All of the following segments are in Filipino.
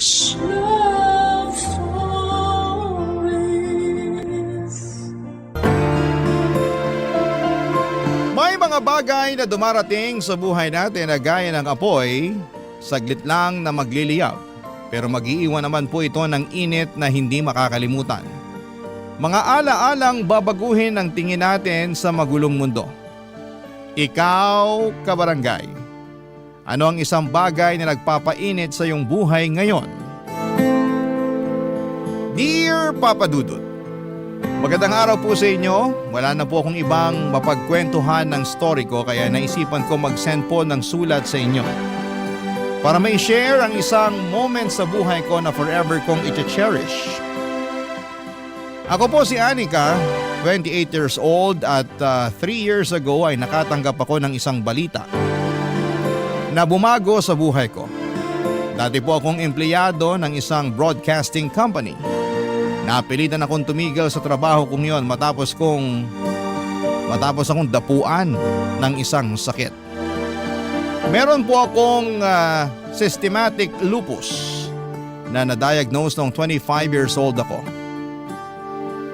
Stories. May mga bagay na dumarating sa buhay natin na gaya ng apoy, saglit lang na magliliyab, pero mag-iiwan naman po ito ng init na hindi makakalimutan. Mga ala-alang babaguhin ang tingin natin sa magulong mundo. Ikaw, kabarangay, ano ang isang bagay na nagpapainit sa iyong buhay ngayon? Dear Papa Dudut, magandang araw po sa inyo. Wala na po akong ibang mapagkwentuhan ng story ko kaya naisipan ko mag-send po ng sulat sa inyo. Para may share ang isang moment sa buhay ko na forever kong i-cherish. Ako po si Anika, 28 years old at 3 years ago ay nakatanggap ako ng isang balita na bumago sa buhay ko. Dati po akong empleyado ng isang broadcasting company. Napilitan akong tumigil sa trabaho kong yon matapos akong dapuan ng isang sakit. Meron po akong systematic lupus na na-diagnose noong 25 years old ako.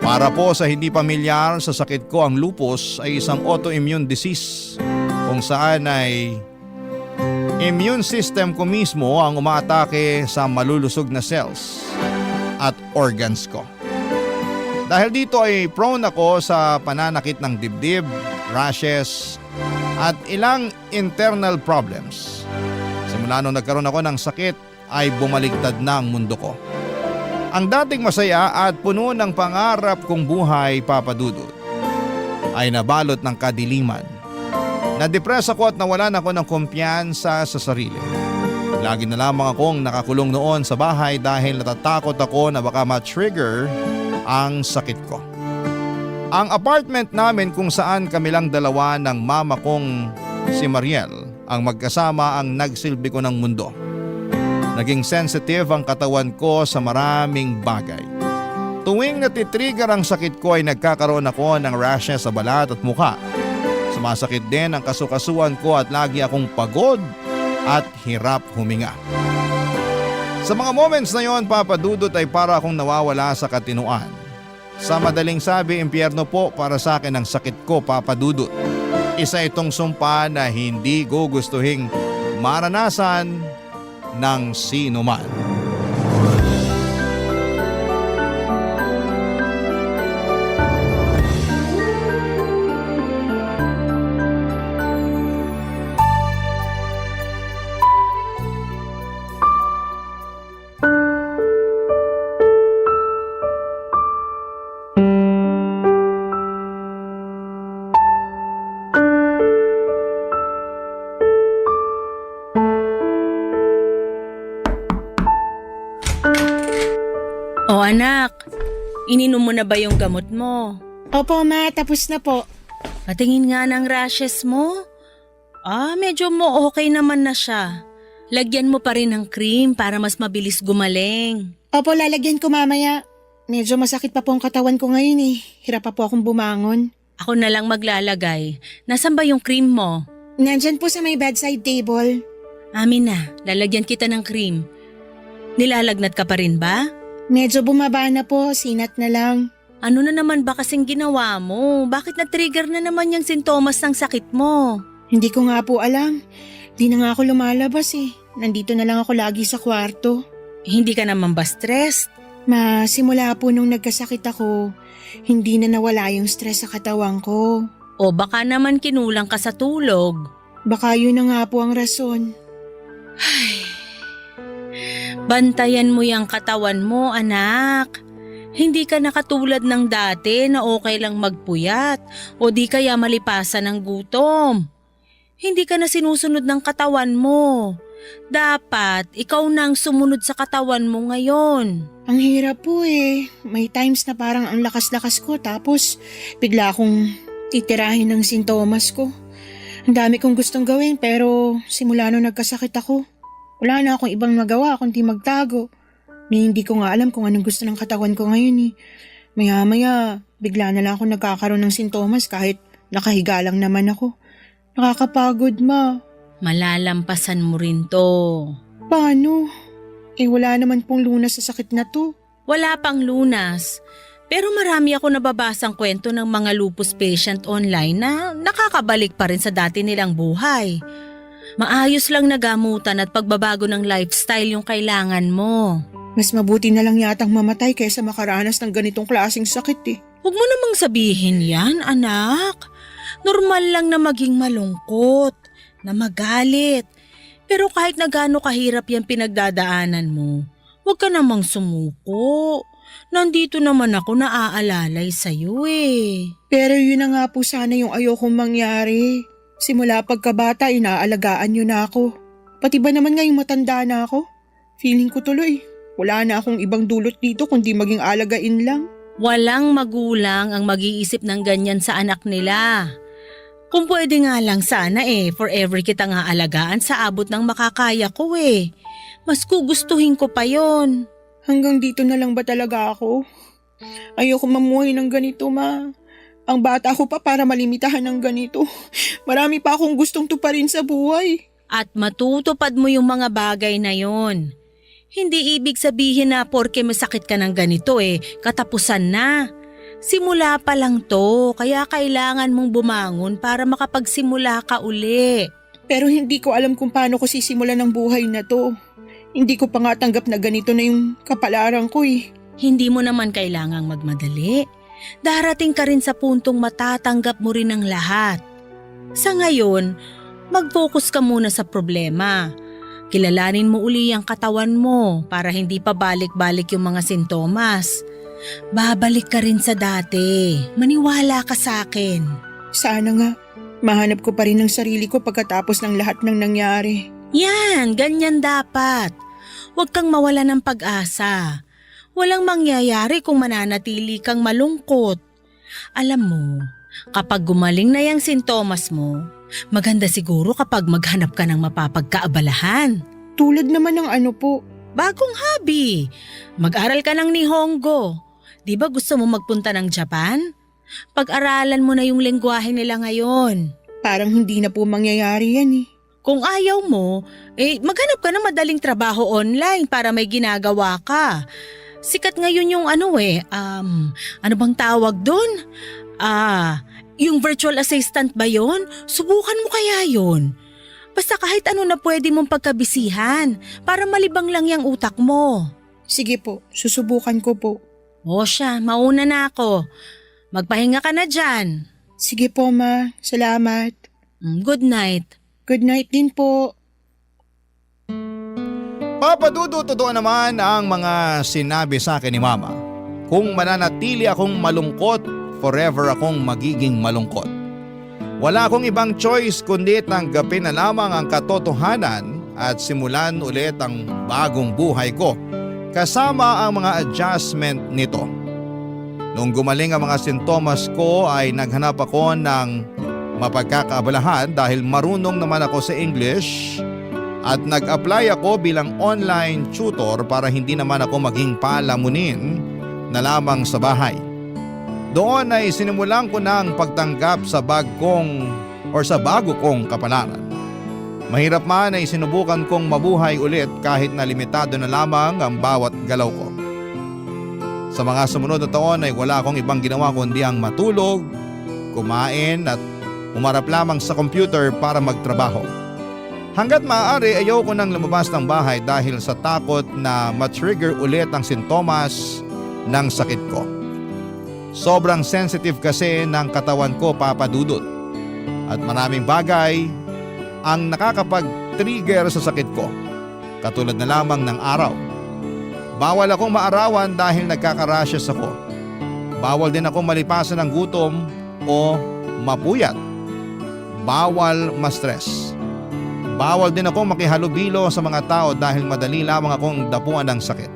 Para po sa hindi pamilyar sa sakit ko, ang lupus ay isang autoimmune disease kung saan ay immune system ko mismo ang umaatake sa malulusog na cells at organs ko. Dahil dito ay prone ako sa pananakit ng dibdib, rashes at ilang internal problems. Simula nung nagkaroon ako ng sakit ay bumaligtad na ang mundo ko. Ang dating masaya at puno ng pangarap kong buhay, Papa Dudut, ay nabalot ng kadiliman. Na-depress ako at nawalan ako ng kumpiyansa sa sarili. Lagi na lamang akong nakakulong noon sa bahay dahil natatakot ako na baka ma-trigger ang sakit ko. Ang apartment namin kung saan kami lang dalawa ng mama kong si Mariel ang magkasama ang nagsilbi ko ng mundo. Naging sensitive ang katawan ko sa maraming bagay. Tuwing natitrigger ang sakit ko ay nagkakaroon ako ng rashes sa balat at mukha. Sumasakit din ang kasukasuan ko at lagi akong pagod at hirap huminga. Sa mga moments na yon, Papa Dudut, ay para akong nawawala sa katinuan. Sa madaling sabi, impyerno po para sa akin ang sakit ko, Papa Dudut. Isa itong sumpa na hindi gugustuhing maranasan ng sino man. O anak, ininom mo na ba yung gamot mo? Opo, ma. Tapos na po. Patingin nga ng rashes mo. Medyo mo okay naman na siya. Lagyan mo pa rin ng cream para mas mabilis gumaling. Opo, lalagyan ko mamaya. Medyo masakit pa po ang katawan ko ngayon eh. Hirap pa po akong bumangon. Ako na lang maglalagay. Nasaan ba yung cream mo? Nandyan po sa may bedside table. Amin na, lalagyan kita ng cream. Nilalagnat ka pa rin ba? Medyo bumaba na po, sinat na lang. Ano na naman ba kasing ginawa mo? Bakit na-trigger na naman yung sintomas ng sakit mo? Hindi ko nga po alam. Di na nga ako lumalabas eh. Nandito na lang ako lagi sa kwarto. Hindi ka naman ba stressed? Ma, simula po nung nagkasakit ako, hindi na nawala yung stress sa katawan ko. O baka naman kinulang ka sa tulog? Baka yun na nga po ang rason. Bantayan mo yung katawan mo, anak. Hindi ka na katulad ng dati na okay lang magpuyat o di kaya malipasan ng gutom. Hindi ka na sinusunod ng katawan mo. Dapat ikaw na ang sumunod sa katawan mo ngayon. Ang hirap po eh. May times na parang ang lakas-lakas ko tapos bigla akong titirahin ng sintomas ko. Ang dami kong gustong gawin pero simula nung nagkasakit ako, wala na akong ibang magawa kundi magtago. Hindi ko nga alam kung anong gusto ng katawan ko ngayon eh. Maya-maya, bigla na lang ako nagkakaroon ng sintomas kahit nakahiga lang naman ako. Nakakapagod, ma. Malalampasan mo rin to. Paano? Wala naman pong lunas sa sakit na to. Wala pang lunas. Pero marami ako nababasang kwento ng mga lupus patient online na nakakabalik pa rin sa dati nilang buhay. Maayos lang na gamutan at pagbabago ng lifestyle yung kailangan mo. Mas mabuti na lang yatang mamatay kaysa makaranas ng ganitong klaseng sakit eh. Huwag mo namang sabihin yan, anak. Normal lang na maging malungkot, na magalit. Pero kahit na gaano kahirap yung pinagdadaanan mo, huwag ka namang sumuko. Nandito naman ako na aalalay sa'yo eh. Pero yun na nga po sana yung ayokong mangyari. Simula pagkabata, inaalagaan nyo na ako. Pati ba naman ngayong matanda na ako? Feeling ko tuloy, wala na akong ibang dulot dito kundi maging alagain lang. Walang magulang ang mag-iisip ng ganyan sa anak nila. Kung pwede nga lang sana forever kita nga alagaan sa abot ng makakaya ko eh. Mas gugustuhin ko pa yon. Hanggang dito na lang ba talaga ako? Ayoko mamuhay ng ganito, ma. Ang bata ko pa para malimitahan ng ganito. Marami pa akong gustong tuparin sa buhay. At matutupad mo yung mga bagay na yon. Hindi ibig sabihin na porke masakit ka ng ganito katapusan na. Simula pa lang to, kaya kailangan mong bumangon para makapagsimula ka uli. Pero hindi ko alam kung paano ko sisimulan ng buhay na to. Hindi ko pa nga tanggap na ganito na yung kapalaran ko eh. Hindi mo naman kailangang magmadali. Darating ka rin sa puntong matatanggap mo rin ang lahat. Sa ngayon, mag-focus ka muna sa problema. Kilalanin mo uli ang katawan mo para hindi pa balik-balik yung mga sintomas. Babalik ka rin sa dati. Maniwala ka sa akin. Sana nga, mahanap ko pa rin ang sarili ko pagkatapos ng lahat ng nangyari. Yan, ganyan dapat. Huwag kang mawala ng pag-asa. Walang mangyayari kung mananatili kang malungkot. Alam mo, kapag gumaling na yung sintomas mo, maganda siguro kapag maghanap ka ng mapapagkaabalahan. Tulad naman ng ano po? Bagong hobby. Mag-aral ka ng Nihongo. Di ba gusto mo magpunta ng Japan? Pag-aralan mo na yung lengguwahe nila ngayon. Parang hindi na po mangyayari yan eh. Kung ayaw mo, maghanap ka ng madaling trabaho online para may ginagawa ka. Sikat ngayon yung ano bang tawag doon? Yung virtual assistant ba yon? Subukan mo kaya yon. Basta kahit ano na pwede mong pagkabisihan para malibang lang yung utak mo. Sige po, susubukan ko po. O siya, mauna na ako. Magpahinga ka na dyan. Sige po ma, salamat. Good night. Good night din po. Papadudo, totoo naman ang mga sinabi sa akin ni Mama. Kung mananatili akong malungkot, forever akong magiging malungkot. Wala akong ibang choice kundi tanggapin na lamang ang katotohanan at simulan ulit ang bagong buhay ko kasama ang mga adjustment nito. Nung gumaling ang mga sintomas ko ay naghanap ako ng mapagkakaabalahan dahil marunong naman ako sa English at nag-apply ako bilang online tutor para hindi naman ako maging palamunin na lamang sa bahay. Doon ay sinimulan ko na ang pagtanggap sa bago kong kapalaran. Mahirap man ay sinubukan kong mabuhay ulit kahit na limitado na lamang ang bawat galaw ko. Sa mga sumunod na taon ay wala akong ibang ginawa kundi ang matulog, kumain at umarap lamang sa computer para magtrabaho. Hanggat maaari ayaw ko nang lumabas ng bahay dahil sa takot na matrigger ulit ang sintomas ng sakit ko. Sobrang sensitive kasi ng katawan ko, Papa Dudut. At maraming bagay ang nakakapag-trigger sa sakit ko. Katulad na lamang ng araw. Bawal akong maarawan dahil nagkaka-rashes ako. Bawal din akong malipasan ng gutom o mapuyat. Bawal ma-stress. Bawal din akong makihalubilo sa mga tao dahil madali lamang akong dapuan ng sakit.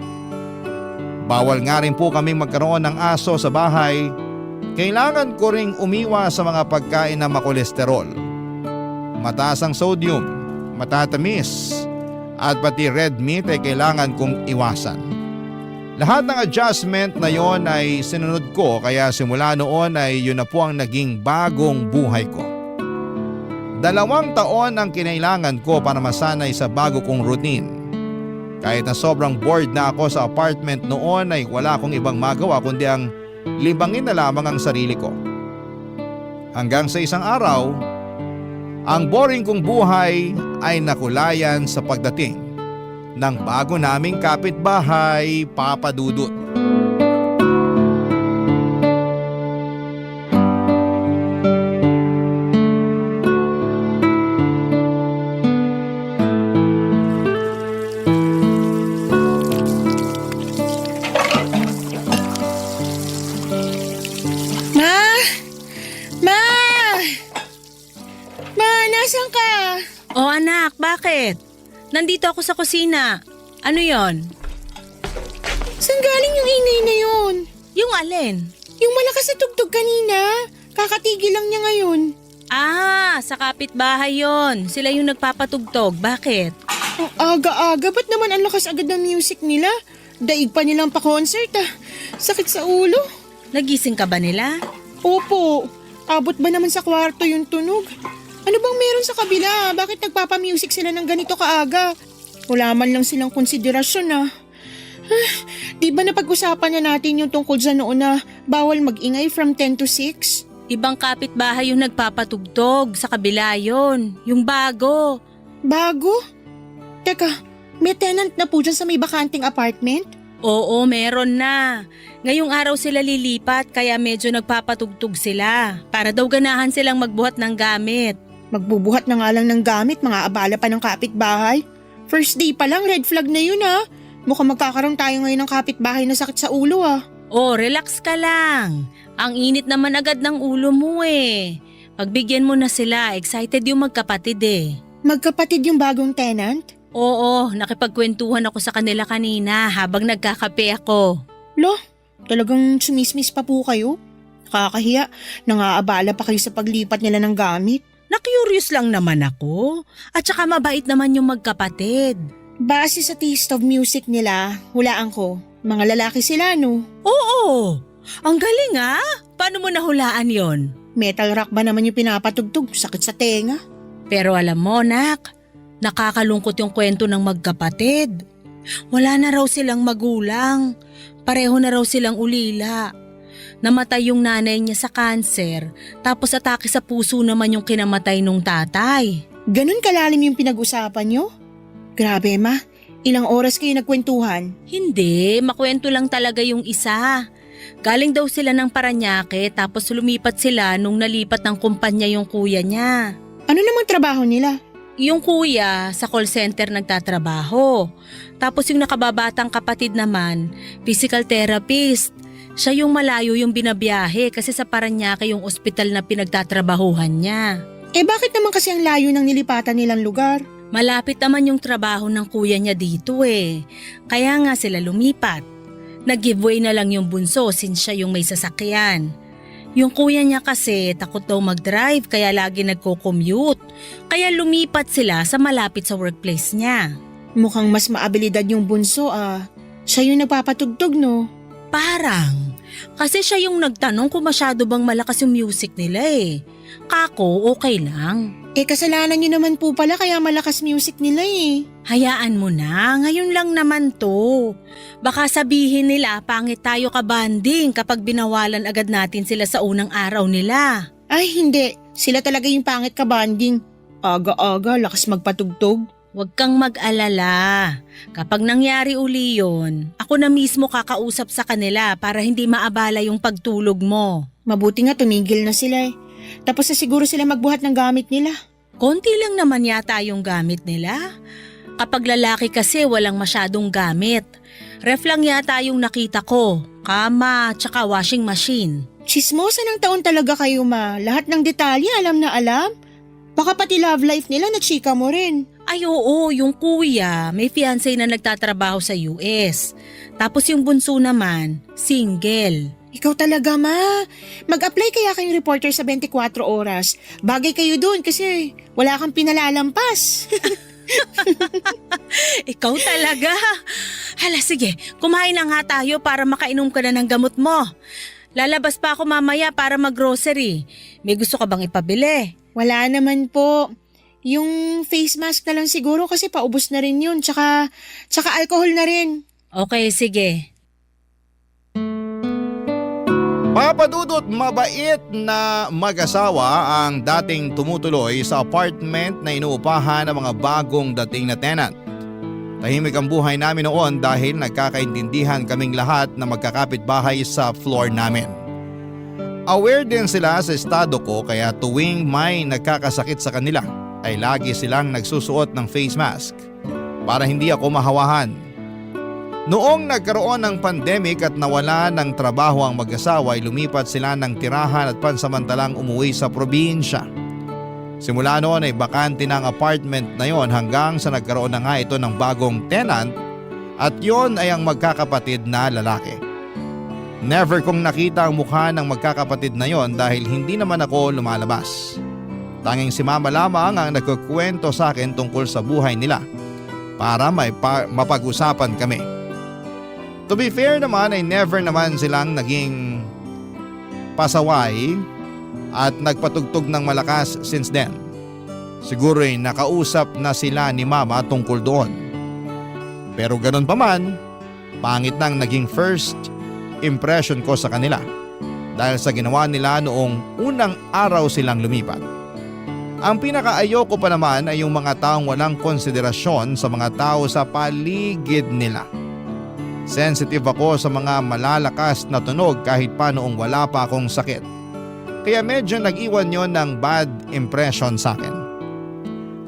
Bawal nga rin po kaming magkaroon ng aso sa bahay. Kailangan ko ring umiwas sa mga pagkain na makolesterol. Mataas ang sodium, matatamis, at pati red meat ay kailangan kong iwasan. Lahat ng adjustment na yon ay sinunod ko kaya simula noon ay yun na po ang naging bagong buhay ko. 2 taon ang kinailangan ko para masanay sa bago kong routine. Kahit na sobrang bored na ako sa apartment noon ay wala akong ibang magawa kundi ang libangin na lamang ang sarili ko. Hanggang sa isang araw, ang boring kong buhay ay nakulayan sa pagdating ng bago naming kapitbahay, Papa Dudut. Ma! Ma! Ma, nasan ka? O anak, bakit? Nandito ako sa kusina. Ano yon? Saan galing yung ingay na yun? Yung alin? Yung malakas na tugtog kanina. Kakatigil lang niya ngayon. Ah, sa kapitbahay yon. Sila yung nagpapatugtog. Bakit? Ang aga-aga, ba't naman ang lakas agad ng music nila? Daig pa nilang pa-concert ah. Sakit sa ulo. Nagising ka ba nila? Opo, abot ba naman sa kwarto yung tunog? Ano bang meron sa kabila? Bakit nagpapa-music sila ng ganito kaaga? Wala man lang silang konsiderasyon ah. Di ba napag-usapan na natin yung tungkol sa noon na bawal mag-ingay from 10 to 6? Ibang kapitbahay yung nagpapatugtog. Sa kabila yon. Yung bago. Bago? Teka, may tenant na po dyan sa may bakanting apartment? Oo, meron na. Ngayong araw sila lilipat kaya medyo nagpapatugtog sila. Para daw ganahan silang magbuhat ng gamit. Magbubuhat na nga lang ng gamit, mga abala pa ng kapitbahay. First day pa lang, red flag na yun ah. Mukhang magkakaroon tayo ngayon ng kapitbahay na sakit sa ulo ah. Oh, relax ka lang. Ang init naman agad ng ulo mo eh. Pagbigyan mo na sila, excited yung magkapatid eh. Magkapatid yung bagong tenant? Oo, nakipagkwentuhan ako sa kanila kanina habang nagkakape ako. Lo, talagang sumismis pa po kayo? Nakakahiya, nangaabala pa kayo sa paglipat nila ng gamit. Na-curious lang naman ako. At saka mabait naman yung magkapatid. Base sa taste of music nila, hulaan ko. Mga lalaki sila, no? Oo, ang galing ah. Paano mo nahulaan yon? Metal rock ba naman yung pinapatugtog? Sakit sa tenga. Pero alam mo, nak, nakakalungkot yung kwento ng magkapatid. Wala na raw silang magulang. Pareho na raw silang ulila. Namatay yung nanay niya sa kanser, tapos atake sa puso naman yung kinamatay nung tatay. Ganun kalalim yung pinag-usapan nyo? Grabe ma, ilang oras kayo nagkwentuhan? Hindi, makwento lang talaga yung isa. Galing daw sila ng Paranaque tapos lumipat sila nung nalipat ng kumpanya yung kuya niya. Ano namang trabaho nila? Yung kuya sa call center nagtatrabaho. Tapos yung nakababatang kapatid naman, physical therapist. Siya yung malayo yung binabiyahe kasi sa Paranaque yung ospital na pinagtatrabahuhan niya. Eh bakit naman kasi ang layo ng nilipatan nilang lugar? Malapit naman yung trabaho ng kuya niya dito eh. Kaya nga sila lumipat. Nag-giveaway na lang yung bunso since siya yung may sasakyan. Yung kuya niya kasi takot daw mag-drive kaya lagi nagko-commute. Kaya lumipat sila sa malapit sa workplace niya. Mukhang mas maabilidad yung bunso ah. Siya yung nagpapatugtog no? Parang. Kasi siya yung nagtanong kung masyado bang malakas yung music nila eh. Kako, okay lang. Eh kasalanan nyo naman po pala kaya malakas music nila eh. Hayaan mo na, ngayon lang naman to. Baka sabihin nila pangit tayo kabanding kapag binawalan agad natin sila sa unang araw nila. Ay hindi, sila talaga yung pangit kabanding. Aga-aga, lakas magpatugtog. Huwag kang mag-alala. Kapag nangyari uli yun, ako na mismo kakausap sa kanila para hindi maabala yung pagtulog mo. Mabuti nga tumigil na sila eh. Tapos na siguro sila magbuhat ng gamit nila. Konti lang naman yata yung gamit nila. Kapag lalaki kasi walang masyadong gamit. Ref lang yata yung nakita ko, kama, tsaka washing machine. Chismosa ng taon talaga kayo ma. Lahat ng detalye alam na alam. Baka pati love life nila na chika mo rin. Ay oo, yung kuya, may fiancé na nagtatrabaho sa US. Tapos yung bunso naman, single. Ikaw talaga ma. Mag-apply kaya kayong reporter sa 24 oras. Bagay kayo doon kasi wala kang pinalalampas. Ikaw talaga. Hala sige, kumain na nga tayo para makainom ka na ng gamot mo. Lalabas pa ako mamaya para mag-grocery. May gusto ka bang ipabili? Wala naman po. Yung face mask na lang siguro kasi paubos na rin yun. Tsaka alcohol na rin. Okay, sige. Papa Dudut, mabait na mag-asawa ang dating tumutuloy sa apartment na inuupahan ng mga bagong dating na tenant. Tahimik ang buhay namin noon dahil nagkakaintindihan kaming lahat na magkakapit-bahay sa floor namin. Aware din sila sa estado ko kaya tuwing may nagkakasakit sa kanila ay lagi silang nagsusuot ng face mask para hindi ako mahawahan. Noong nagkaroon ng pandemic at nawala ng trabaho ang mag-asawa ay lumipat sila ng tirahan at pansamantalang umuwi sa probinsya. Simula noon ay bakante na ang apartment na yon hanggang sa nagkaroon na nga ito ng bagong tenant at yon ay ang magkakapatid na lalaki. Never kong nakita ang mukha ng magkakapatid na yon dahil hindi naman ako lumalabas. Tanging si mama lamang ang nagkukwento sa akin tungkol sa buhay nila para mapag-usapan kami. To be fair naman ay never naman silang naging pasaway at nagpatugtog ng malakas since then. Siguro ay nakausap na sila ni mama tungkol doon. Pero ganun pa man, pangit nang naging first impression ko sa kanila dahil sa ginawa nila noong unang araw silang lumipat. Ang pinakaayoko pa naman ay yung mga taong walang konsiderasyon sa mga tao sa paligid nila. Sensitive ako sa mga malalakas na tunog kahit pa noong wala pa akong sakit. Kaya medyo nag-iwan yon ng bad impression sa akin.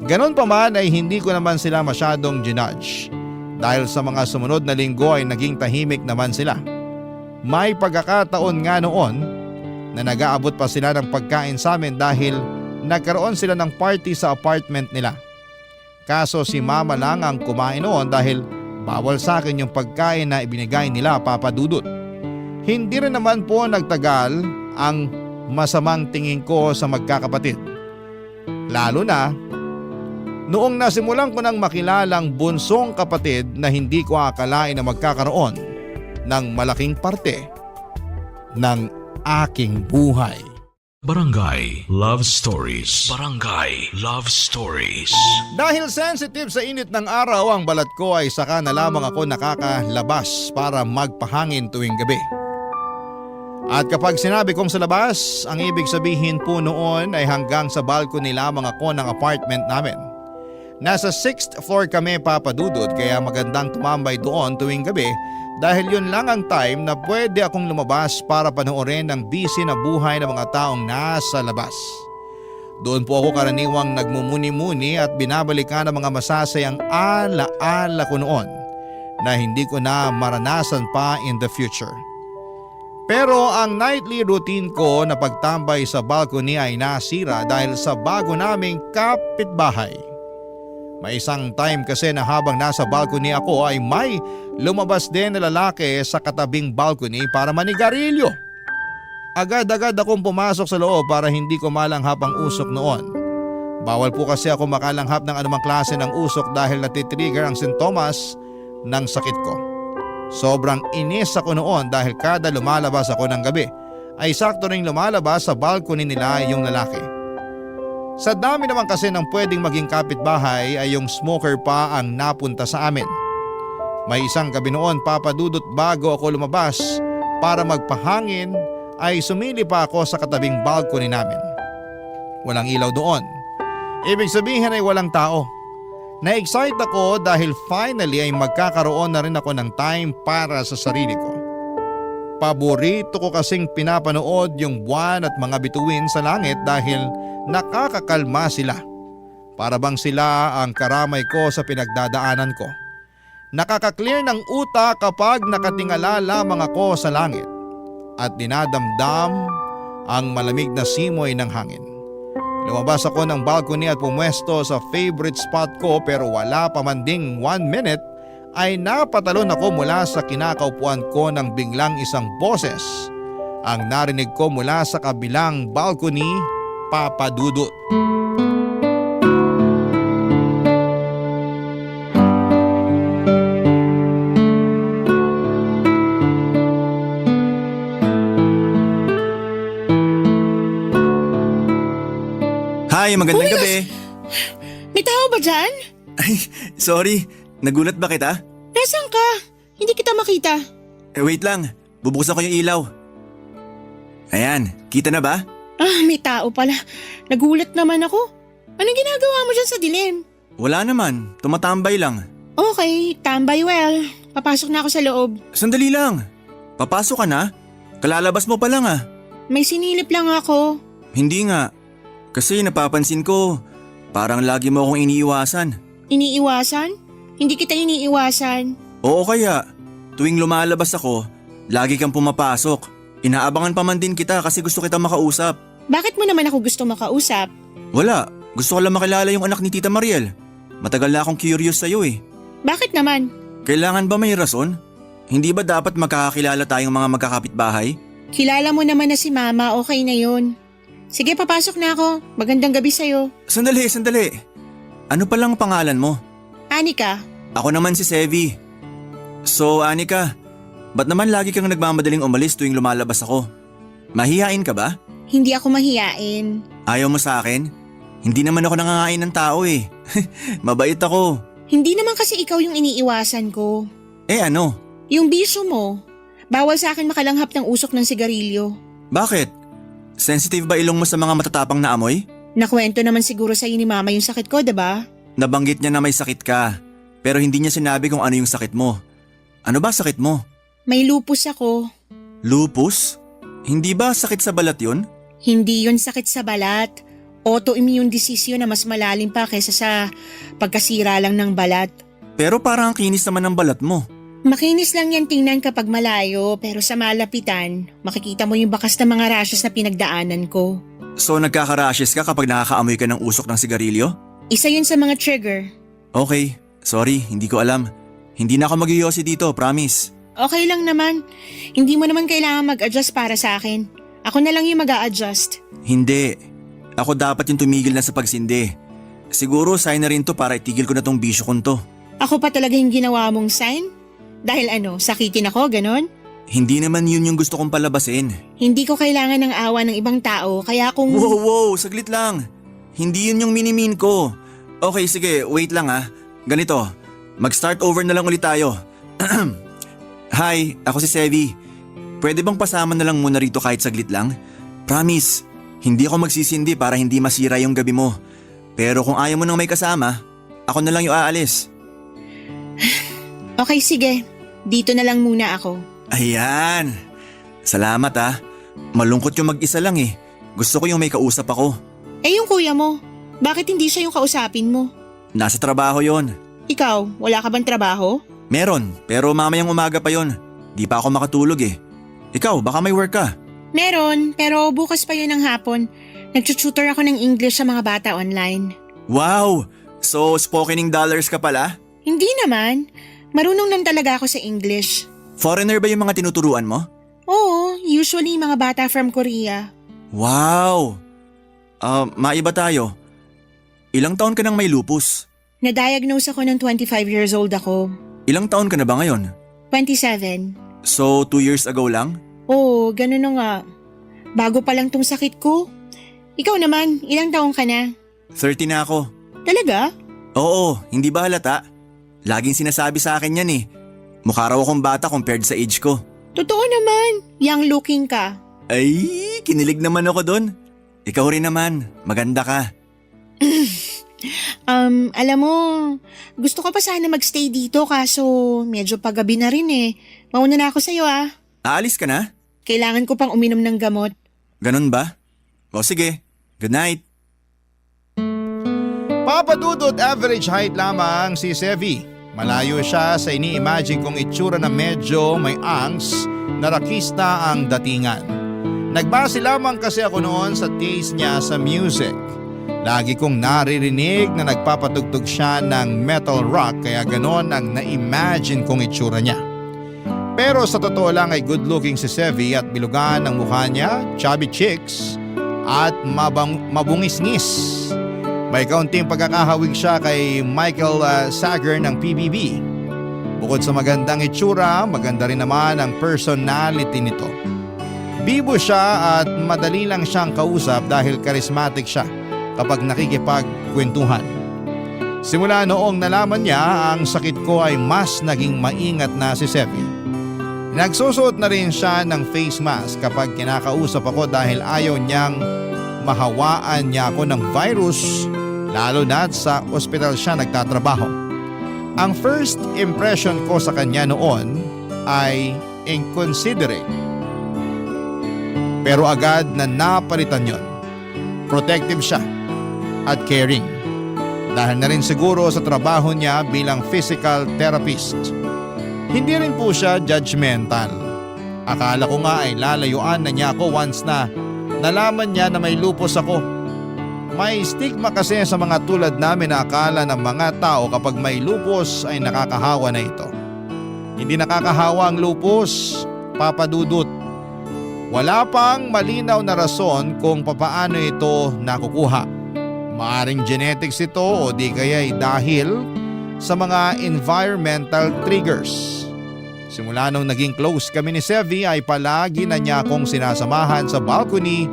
Ganon pa man ay hindi ko naman sila masyadong ginudge. Dahil sa mga sumunod na linggo ay naging tahimik naman sila. May pagkakataon nga noon na nag-aabot pa sila ng pagkain sa amin dahil nagkaroon sila ng party sa apartment nila. Kaso si mama lang ang kumain noon dahil bawal sa akin yung pagkain na ibinigay nila, Papa Dudut. Hindi rin naman po nagtagal ang masamang tingin ko sa magkakapatid. Lalo na noong nasimulan ko nang makilalang bunsong kapatid na hindi ko akalain na magkakaroon ng malaking parte ng aking buhay. Barangay Love Stories. Barangay Love Stories. Dahil sensitive sa init ng araw ang balat ko ay saka na lamang ako nakakalabas para magpahangin tuwing gabi. At kapag sinabi kong sa labas, ang ibig sabihin po noon ay hanggang sa balcony lamang ako ng apartment namin. Nasa 6th floor kami, Papa Dudut, kaya magandang tumambay doon tuwing gabi dahil yun lang ang time na pwede akong lumabas para panoorin ang busy na buhay ng mga taong nasa labas. Doon po ako karaniwang nagmumuni-muni at binabalikan ang mga masasayang ala-ala ko noon na hindi ko na maranasan pa in the future. Pero ang nightly routine ko na pagtambay sa balcony ay nasira dahil sa bago naming kapitbahay. May isang time kasi na habang nasa balcony ako ay may lumabas din na lalaki sa katabing balcony para manigarilyo. Agad-agad akong pumasok sa loob para hindi ko malanghap ang usok noon. Bawal po kasi ako makalanghap ng anumang klase ng usok dahil natitrigger ang sintomas ng sakit ko. Sobrang inis ako noon dahil kada lumalabas ako ng gabi ay sakto ring lumalabas sa balcony nila yung lalaki. Sa dami naman kasi ng pwedeng maging kapitbahay ay yung smoker pa ang napunta sa amin. May isang gabi noon, Papa Dudut, bago ako lumabas para magpahangin ay sumili pa ako sa katabing balcony namin. Walang ilaw doon. Ibig sabihin ay walang tao. Na-excite ako dahil finally ay magkakaroon na rin ako ng time para sa sarili ko. Paborito ko kasing pinapanood yung buwan at mga bituin sa langit dahil nakakakalma sila. Para bang sila ang karamay ko sa pinagdadaanan ko. Nakaka-clear ng utak kapag nakatingala lamang ako sa langit at dinadamdam ang malamig na simoy ng hangin. Lumabas ako ng balcony at pumwesto sa favorite spot ko pero wala pa man ding 1 minute ay napatalon ako mula sa kinakaupuan ko ng biglang isang boses ang narinig ko mula sa kabilang balcony, Papa Dudut. Hi, magandang gabi. May tao ba dyan? Ay, sorry. Nagulat ba kita? Nasaan ka? Hindi kita makita. Wait lang. Bubuksan ko yung ilaw. Ayan, kita na ba? May tao pala. Nagulat naman ako. Anong ginagawa mo dyan sa dilim? Wala naman. Tumatambay lang. Okay, tambay well. Papasok na ako sa loob. Sandali lang. Papasok ka na? Kalalabas mo pa lang ah. May sinilip lang ako. Hindi nga. Kasi napapansin ko, parang lagi mo akong iniiwasan. Iniiwasan? Hindi kita iniiwasan. Oo kaya, tuwing lumalabas ako, lagi kang pumapasok. Inaabangan pa man din kita kasi gusto kita makausap. Bakit mo naman ako gusto makausap? Wala, gusto ko lang makilala yung anak ni Tita Mariel. Matagal na akong curious sa'yo eh. Bakit naman? Kailangan ba may rason? Hindi ba dapat magkakakilala tayong mga magkakapitbahay? Kilala mo naman na si Mama, okay na yun. Sige, papasok na ako. Magandang gabi sa'yo. Sandali. Ano palang pangalan mo? Anika, Ako naman si Sevi. So Anika, ba't naman lagi kang nagmamadaling umalis tuwing lumalabas ako? Mahihain ka ba? hindi ako mahiyain. Ayaw mo sa akin? Hindi naman ako nangangain ng tao eh. Mabait ako. Hindi naman kasi ikaw yung iniiwasan ko. Eh ano? Yung bisyo mo. Bawal sa akin makalanghap ng usok ng sigarilyo. Bakit? Sensitive ba ilong mo sa mga matatapang na amoy? Nakwento naman siguro sa'yo ni Mama yung sakit ko, diba? Nabanggit niya na may sakit ka, pero hindi niya sinabi kung ano yung sakit mo. Ano ba sakit mo? May lupus ako. Lupus? Hindi ba sakit sa balat yun? Hindi yun sakit sa balat. Autoimmune disease yun na mas malalim pa kaysa sa pagkasira lang ng balat. Pero parang ang kinis naman ng balat mo. Makinis lang yan tingnan kapag malayo, pero sa malapitan, makikita mo yung bakas ng mga rashes na pinagdaanan ko. So nagkaka-rashes ka kapag nakakaamoy ka ng usok ng sigarilyo? Isa yun sa mga trigger. Okay, sorry, hindi ko alam. Hindi na ako mag-iyosi dito, promise. Okay lang naman. Hindi mo naman kailangan mag-adjust para sa akin. Ako na lang yung mag-a-adjust. Hindi. Ako dapat yung tumigil na sa pagsindi. Siguro sign na rin to para itigil ko na tong bisyo kong to. Ako pa talaga yung ginawa mong sign? Dahil ano, sakitin ako, ganon? Hindi naman yun yung gusto kong palabasin. Hindi ko kailangan ng awa ng ibang tao, kaya kung… Wow, saglit lang. Hindi yun yung minimin ko. Okay, sige, wait lang ah. Ganito, mag-start over na lang ulit tayo. Hi, ako si Sevi. Pwede bang pasama na lang muna rito kahit saglit lang? Promise, hindi ako magsisindi para hindi masira yung gabi mo. Pero kung ayaw mo nang may kasama, ako na lang yung aalis. Okay, sige. Dito na lang muna ako. Ayan. Salamat ah. Malungkot yung mag-isa lang eh. Gusto ko yung may kausap ako. Eh yung kuya mo, bakit hindi siya yung kausapin mo? Nasa trabaho yon. Ikaw, wala ka bang trabaho? Meron, pero mamayang umaga pa yon. Di pa ako makatulog eh. Ikaw, baka may work ka. Meron, pero bukas pa yun ng hapon. Nagtututor ako ng English sa mga bata online. Wow! So spokening dollars ka pala? Hindi naman. Marunong lang talaga ako sa English. Foreigner ba yung mga tinuturuan mo? Oo, usually mga bata from Korea. Wow! Maiba tayo. Ilang taon ka nang may lupus? Na-diagnose ako ng 25 years old ako. Ilang taon ka na ba ngayon? 27. So 2 years ago lang? Oo, ganun na nga. Bago pa lang tong sakit ko. Ikaw naman, ilang taong ka na? 30 na ako. Talaga? Oo, hindi ba halata? Laging sinasabi sa akin yan eh. Mukha raw akong bata compared sa age ko. Totoo naman, young looking ka. Ay, kinilig naman ako doon. Ikaw rin naman, maganda ka. Alam mo, gusto ko pa sana magstay dito kaso medyo paggabi na rin eh. Mauna na ako sa'yo ah. Aalis ka na? Kailangan ko pang uminom ng gamot. Ganun ba? O sige, good night. Papadudod average height lamang si Sevi. Malayo siya sa ini-imagine kong itsura na medyo may angst na rakista ang datingan. Nagbase lamang kasi ako noon sa taste niya sa music. Lagi kong naririnig na nagpapatugtog siya ng metal rock kaya ganon ang na-imagine kong itsura niya. Pero sa totoo lang ay good looking si Sevi at bilugan ang mukha niya, chubby cheeks at mabungis-ngis. May kaunting pagkakahawig siya kay Michael Sager ng PBB. Bukod sa magandang itsura, maganda rin naman ang personality nito. Bibo siya at madali lang siyang kausap dahil charismatic siya kapag nakikipagkwentuhan. Simula noong nalaman niya ang sakit ko ay mas naging maingat na si Sevi. Nagsusuot na rin siya ng face mask kapag kinakausap ako dahil ayaw niyang mahawaan niya ako ng virus, lalo na't sa ospital siya nagtatrabaho. Ang first impression ko sa kanya noon ay inconsiderate. Pero agad na napalitan yon. Protective siya at caring. Dahil na rin siguro sa trabaho niya bilang physical therapist. Hindi rin po siya judgmental. Akala ko nga ay lalayuan na niya ako once na nalaman niya na may lupus ako. May stigma kasi sa mga tulad namin na akala ng mga tao kapag may lupus ay nakakahawa na ito. Hindi nakakahawa ang lupus, Papa Dudut. Wala pang malinaw na rason kung papaano ito nakukuha. Maaring genetics ito o di kaya'y dahil sa mga environmental triggers. Simula nung naging close kami ni Sevi ay palagi na niya akong sinasamahan sa balcony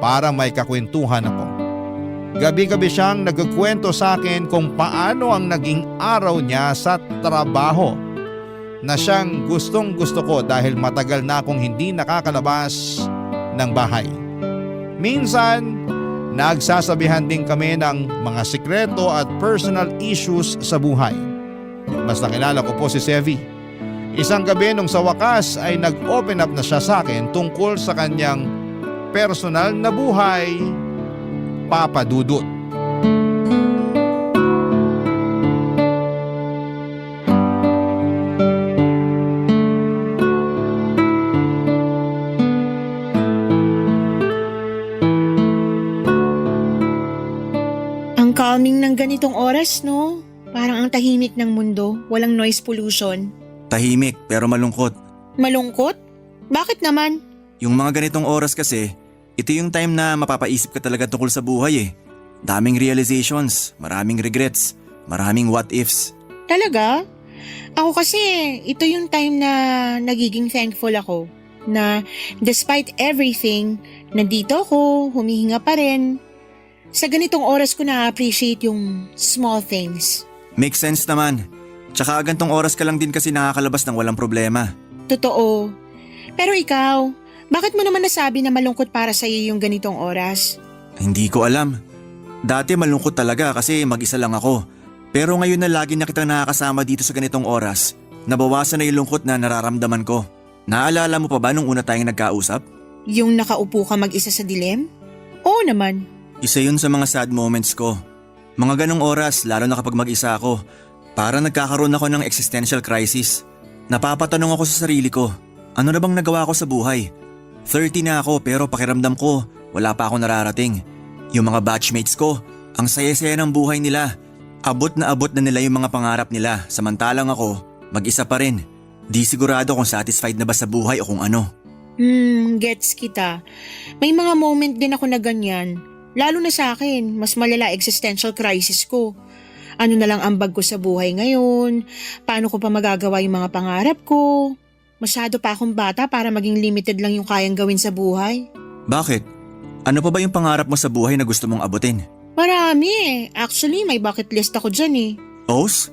para may kakwentuhan ako. Gabi-gabi siyang nagkukwento sa akin kung paano ang naging araw niya sa trabaho na siyang gustong gusto ko dahil matagal na akong hindi nakakalabas ng bahay. Minsan, nagsasabihan din kami ng mga sikreto at personal issues sa buhay. Mas nakilala ko po si Sevi. Isang gabi nung sa wakas ay nag-open up na siya sa akin tungkol sa kanyang personal na buhay, Papa Dudut. Ang calming ng ganitong oras, no? Parang ang tahimik ng mundo, walang noise pollution. Tahimik pero malungkot. Malungkot? Bakit naman? Yung mga ganitong oras kasi, ito yung time na mapapaisip ka talaga tungkol sa buhay eh. Daming realizations, maraming regrets, maraming what ifs. Talaga? Ako kasi, ito yung time na nagiging thankful ako. Na despite everything, nandito ako, humihinga pa rin. Sa ganitong oras ko na-appreciate yung small things. Makes sense naman. Tsaka gantong oras ka lang din kasi nakakalabas ng walang problema. Totoo. Pero ikaw, bakit mo naman nasabi na malungkot para sa iyo yung ganitong oras? Hindi ko alam. Dati malungkot talaga kasi mag-isa lang ako. Pero ngayon na lagi na kitang nakakasama dito sa ganitong oras, nabawasan na yung lungkot na nararamdaman ko. Naalala mo pa ba nung una tayong nagkausap? Yung nakaupo ka mag-isa sa dilim? Oo naman. Isa yun sa mga sad moments ko. Mga ganong oras, lalo na kapag mag-isa ako, para nagkakaroon ako ng existential crisis. Napapatanong ako sa sarili ko, ano na bang nagawa ko sa buhay? 30 na ako pero pakiramdam ko, wala pa ako nararating. Yung mga batchmates ko, ang saya-saya ng buhay nila. Abot na nila yung mga pangarap nila, samantalang ako, mag-isa pa rin. Di sigurado kung satisfied na ba sa buhay o kung ano. Gets kita. May mga moment din ako na ganyan. Lalo na sa akin, mas malala existential crisis ko. Ano na lang ambag ko sa buhay ngayon? Paano ko pa magagawa yung mga pangarap ko? Masyado pa akong bata para maging limited lang yung kayang gawin sa buhay. Bakit? Ano pa ba yung pangarap mo sa buhay na gusto mong abutin? Marami eh. Actually, may bucket list ako dyan eh. Os?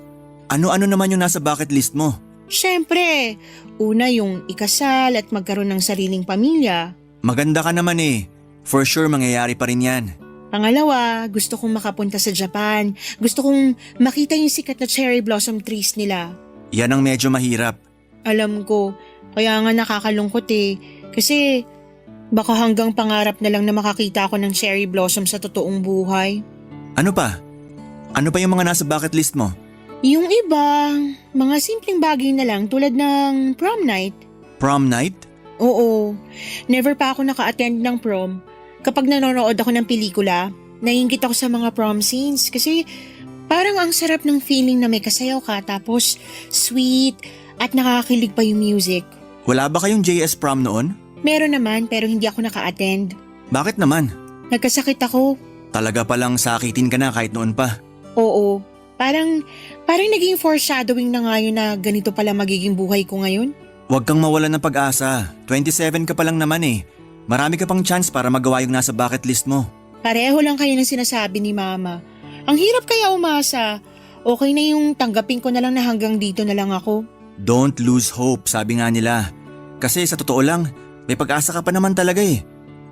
Ano-ano naman yung nasa bucket list mo? Siyempre, una yung ikasal at magkaroon ng sariling pamilya. Maganda ka naman eh. For sure mangyayari pa rin yan. Pangalawa, gusto kong makapunta sa Japan. Gusto kong makita yung sikat na cherry blossom trees nila. Yan ang medyo mahirap. Alam ko, kaya nga nakakalungkot eh. Kasi baka hanggang pangarap na lang na makakita ako ng cherry blossom sa totoong buhay. Ano pa? Ano pa yung mga nasa bucket list mo? Yung iba, mga simpleng bagay na lang tulad ng prom night. Prom night? Oo, never pa ako naka-attend ng prom. Kapag nanonood ako ng pelikula, naiinggit ako sa mga prom scenes kasi parang ang sarap ng feeling na may kasayaw ka tapos sweet at nakakakilig pa yung music. Wala ba kayong JS prom noon? Meron naman pero hindi ako naka-attend. Bakit naman? Nagkasakit ako. Talaga palang sakitin ka na kahit noon pa. Oo, parang naging foreshadowing na nga yun na ganito pala magiging buhay ko ngayon. Huwag kang mawalan ng pag-asa. 27 ka pa lang naman eh. Marami ka pang chance para magawa yung nasa bucket list mo. Pareho lang kayo ng sinasabi ni Mama. Ang hirap kaya umasa. Okay na yung tanggapin ko na lang na hanggang dito na lang ako. Don't lose hope, sabi nga nila. Kasi sa totoo lang, may pag-asa ka pa naman talaga eh.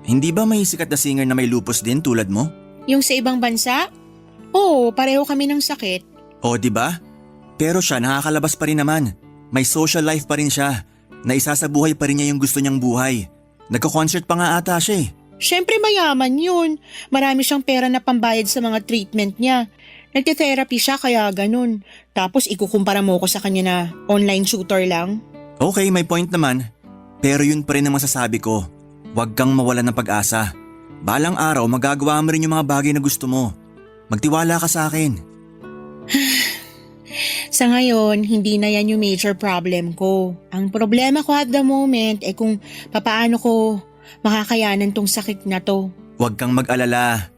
Hindi ba may sikat na singer na may lupus din tulad mo? Yung sa ibang bansa? Oo, pareho kami ng sakit. O di ba? Pero siya nakakalabas pa rin naman. May social life pa rin siya. Naisasabuhay pa rin niya yung gusto niyang buhay. Nagko-concert pa nga ata siya eh. Siyempre mayaman yun. Marami siyang pera na pambayad sa mga treatment niya. Nagte-therapy siya kaya ganun. Tapos ikukumpara mo ko sa kanya na online shooter lang. Okay, may point naman. Pero yun pa rin ang masasabi ko. Huwag kang mawalan ng pag-asa. Balang araw magagawa mo rin yung mga bagay na gusto mo. Magtiwala ka sa akin. Sa ngayon, hindi na yan yung major problem ko. Ang problema ko at the moment ay kung papaano ko makakayanan tong sakit na to. Huwag kang mag-alala.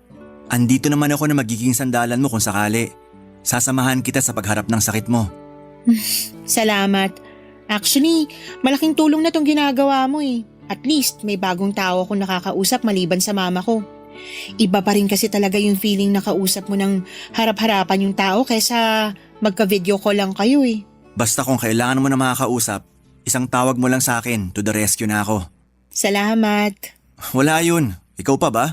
Andito naman ako na magiging sandalan mo kung sakali. Sasamahan kita sa pagharap ng sakit mo. Salamat. Actually, malaking tulong na tong ginagawa mo eh. At least may bagong tao akong nakakausap maliban sa mama ko. Iba pa rin kasi talaga yung feeling na kausap mo ng harap-harapan yung tao kaysa magka-video call lang kayo eh. Basta kung kailangan mo na makakausap, isang tawag mo lang sa akin, to the rescue na ako. Salamat. Wala yun. Ikaw pa ba?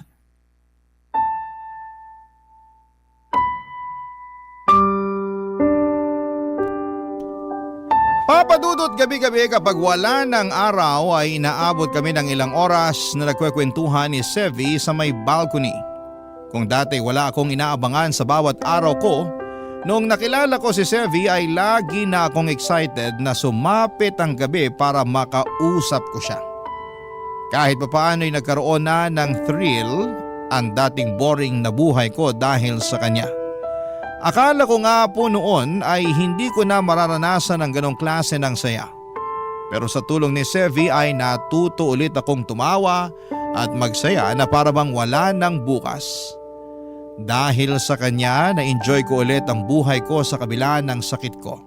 Papadudot gabi-gabi kapag wala ng araw ay inaabot kami ng ilang oras na nagkwekwentuhan ni Sevi sa may balcony. Kung dati wala akong inaabangan sa bawat araw ko, noong nakilala ko si Sevi ay lagi na akong excited na sumapit ang gabi para makausap ko siya. Kahit papaano ay nagkaroon na ng thrill ang dating boring na buhay ko dahil sa kanya. Akala ko nga po noon ay hindi ko na mararanasan ang ganong klase ng saya. Pero sa tulong ni Sevi ay natuto ulit akong tumawa at magsaya na para bang wala ng bukas. Dahil sa kanya na-enjoy ko ulit ang buhay ko sa kabila ng sakit ko.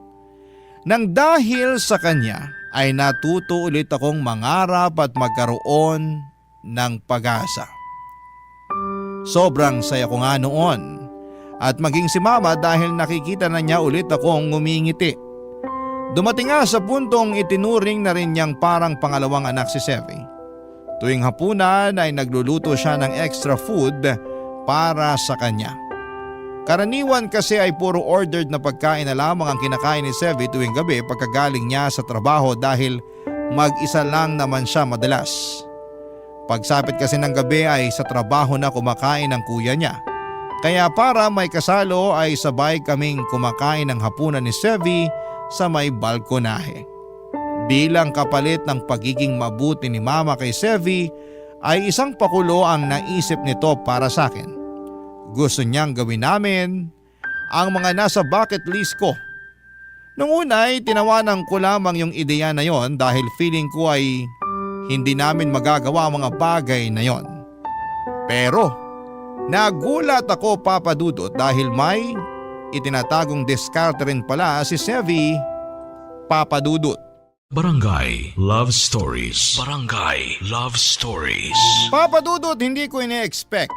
Nang dahil sa kanya ay natuto ulit akong mangarap at magkaroon ng pag-asa. Sobrang saya ko nga noon. At maging si mama dahil nakikita na niya ulit akong ngumingiti. Dumating nga sa puntong itinuring na rin niyang parang pangalawang anak si Sevi. Tuwing hapunan ay nagluluto siya ng extra food para sa kanya. Karaniwan kasi ay puro ordered na pagkain na lamang ang kinakain ni Sevi tuwing gabi pagkagaling niya sa trabaho dahil mag-isa lang naman siya madalas. Pagsapit kasi ng gabi ay sa trabaho na kumakain ng kuya niya. Kaya para may kasalo ay sabay kaming kumakain ng hapunan ni Sevi sa may balkonahe. Bilang kapalit ng pagiging mabuti ni mama kay Sevi ay isang pakulo ang naisip nito para sa akin. Gusto niyang gawin namin ang mga nasa bucket list ko. Nung una ay tinawanan ko lamang yung ideya na yon dahil feeling ko ay hindi namin magagawa ang mga bagay na yon. Pero nagulat ako papadudot dahil may itinatagong diskarte rin pala si Sevi papadudot. Barangay Love Stories. Barangay Love Stories. Papadudot, hindi ko ine-expect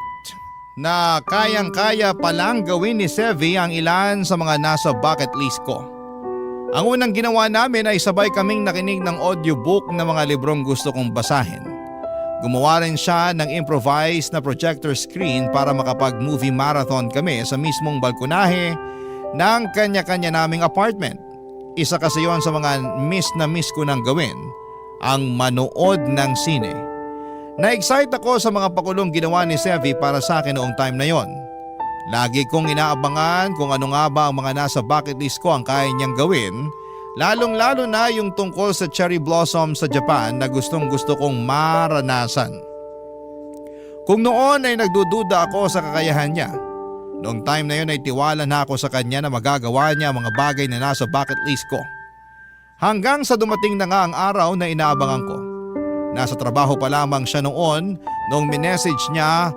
na kayang-kaya palang gawin ni Sevi ang ilan sa mga nasa bucket list ko. Ang unang ginawa namin ay sabay kaming nakinig ng audiobook ng mga librong gusto kong basahin. Gumawa rin siya ng improvised na projector screen para makapag-movie marathon kami sa mismong balkonahe ng kanya-kanya naming apartment. Isa kasi yon sa mga miss ko nang gawin, ang manood ng sine. Na-excite ako sa mga pakulong ginawa ni Sevi para sa akin noong time na yon. Lagi kong inaabangan kung ano nga ba ang mga nasa bucket list ko ang kaya niyang gawin, lalong-lalo na yung tungkol sa cherry blossom sa Japan na gustong-gusto kong maranasan. Kung noon ay nagdududa ako sa kakayahan niya, noong time na yun ay tiwala na ako sa kanya na magagawa niya ang mga bagay na nasa bucket list ko. Hanggang sa dumating na nga ang araw na inaabangan ko. Nasa trabaho pa lamang siya noon nung minessage niya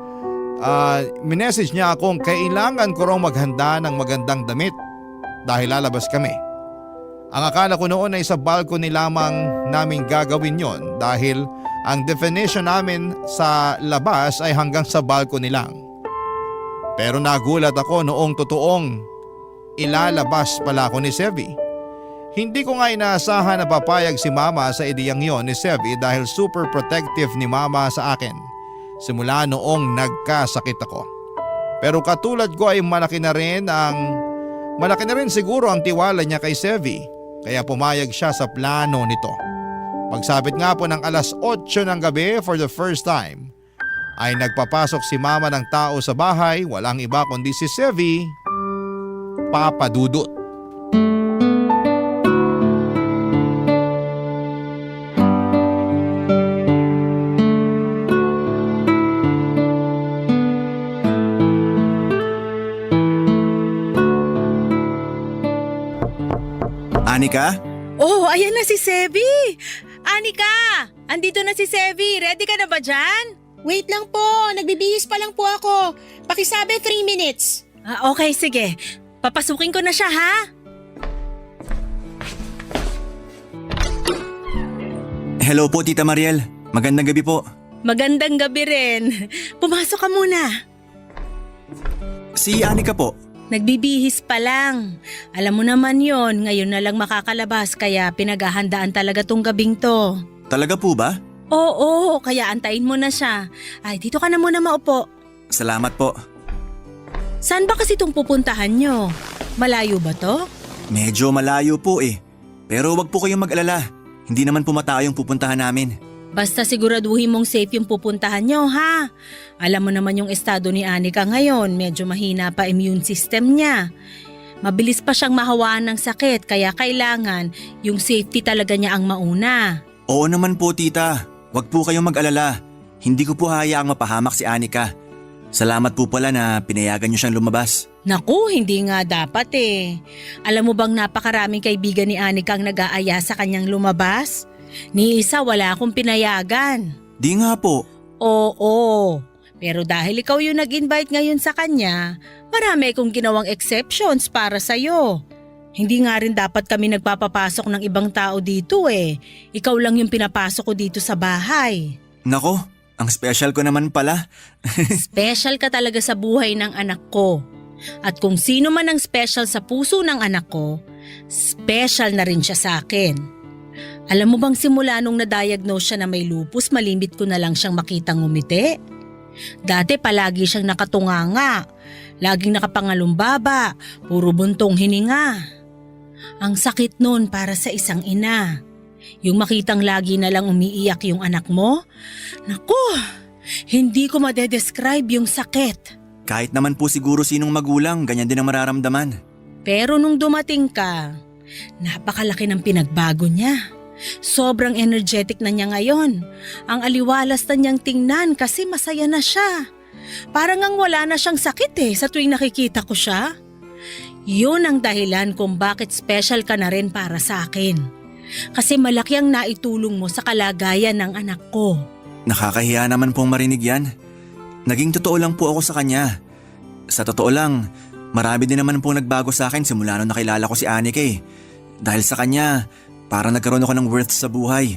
akong kailangan ko raw maghanda ng magandang damit dahil lalabas kami. Ang akala ko noon ay sa balcony lamang namin gagawin yon dahil ang definition namin sa labas ay hanggang sa balcony lang. Pero nagulat ako noong totoong ilalabas pala ako ni Sevi. Hindi ko nga inaasahan na papayag si mama sa ideyang yon ni Sevi dahil super protective ni mama sa akin simula noong nagkasakit ako. Pero katulad ko ay malaki na rin siguro ang tiwala niya kay Sevi kaya pumayag siya sa plano nito. Pagsapit nga po ng alas 8 ng gabi for the first time ay nagpapasok si mama ng tao sa bahay, walang iba kundi si Sevi, Papa Dudut. Anika? Oh, ayan na si Sevi! Anika! Andito na si Sevi. Ready ka na ba dyan? Wait lang po, nagbibihis pa lang po ako. Pakisabi 3 minutes. Okay, sige. Papasukin ko na siya, ha? Hello po Tita Mariel. Magandang gabi po. Magandang gabi rin. Pumasok ka muna. Si Anika po. Nagbibihis pa lang. Alam mo naman yon, ngayon na lang makakalabas kaya pinaghahandaan talaga tong gabing to. Talaga po ba? Oo, kaya antayin mo na siya. Ay, dito ka na muna maupo. Salamat po. Saan ba kasi itong pupuntahan nyo? Malayo ba to? Medyo malayo po eh. Pero wag po kayong mag-alala. Hindi naman pumatao yung pupuntahan namin. Basta siguraduhin mong safe yung pupuntahan nyo, ha? Alam mo naman yung estado ni Anika ngayon, medyo mahina pa immune system niya. Mabilis pa siyang mahawaan ng sakit kaya kailangan yung safety talaga niya ang mauna. Oo naman po tita. Wag po kayong mag-alala. Hindi ko po hayaang mapahamak si Anika. Salamat po pala na pinayagan niyo siyang lumabas. Naku, hindi nga dapat eh. Alam mo bang napakaraming kaibigan ni Anika ang nag-aaya sa kanyang lumabas? Ni isa wala akong pinayagan. Di nga po. Oo, pero dahil ikaw yung nag-invite ngayon sa kanya, marami akong ginawang exceptions para sa'yo. Hindi nga rin dapat kami nagpapapasok ng ibang tao dito eh. Ikaw lang yung pinapasok ko dito sa bahay. Nako, ang special ko naman pala. Special ka talaga sa buhay ng anak ko. At kung sino man ang special sa puso ng anak ko, special na rin siya sa akin. Alam mo bang simula nung na-diagnose siya na may lupus, malimit ko na lang siyang makitang ngumiti? Dati palagi siyang nakatunganga, laging nakapangalumbaba, puro buntong hininga. Ang sakit nun para sa isang ina. Yung makitang lagi na lang umiiyak yung anak mo, naku, hindi ko madedescribe yung sakit. Kahit naman po siguro sinong magulang, ganyan din ang mararamdaman. Pero nung dumating ka, napakalaki ng pinagbago niya. Sobrang energetic na niya ngayon. Ang aliwalas na niyang tingnan kasi masaya na siya. Parang ang wala na siyang sakit sa tuwing nakikita ko siya. Yun ang dahilan kung bakit special ka na rin para sa akin. Kasi malaki ang naitulong mo sa kalagayan ng anak ko. Nakakahiya naman pong marinig yan. Naging totoo lang po ako sa kanya. Sa totoo lang, marami din naman pong nagbago sa akin simula nung nakilala ko si Anika eh. Dahil sa kanya, parang nagkaroon ako ng worth sa buhay.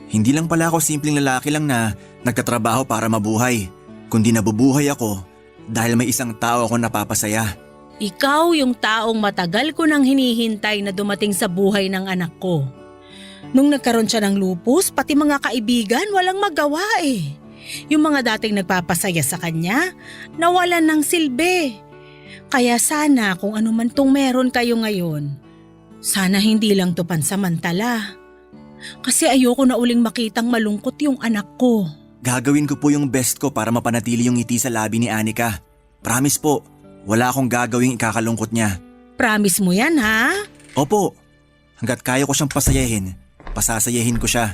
Hindi lang pala ako simpleng lalaki lang na nagtatrabaho para mabuhay, kundi nabubuhay ako dahil may isang tao ako napapasaya. Ikaw yung taong matagal ko nang hinihintay na dumating sa buhay ng anak ko. Nung nagkaroon siya ng lupus, pati mga kaibigan walang magawa eh. Yung mga dating nagpapasaya sa kanya, nawalan ng silbi. Kaya sana kung ano man tong meron kayo ngayon, sana hindi lang to pansamantala. Kasi ayoko na uling makitang malungkot yung anak ko. Gagawin ko po yung best ko para mapanatili yung ngiti sa labi ni Anika. Promise po, wala akong gagawing ikakalungkot niya. Promise mo yan, ha? Opo, hanggat kaya ko siyang pasayahin, pasasayahin ko siya.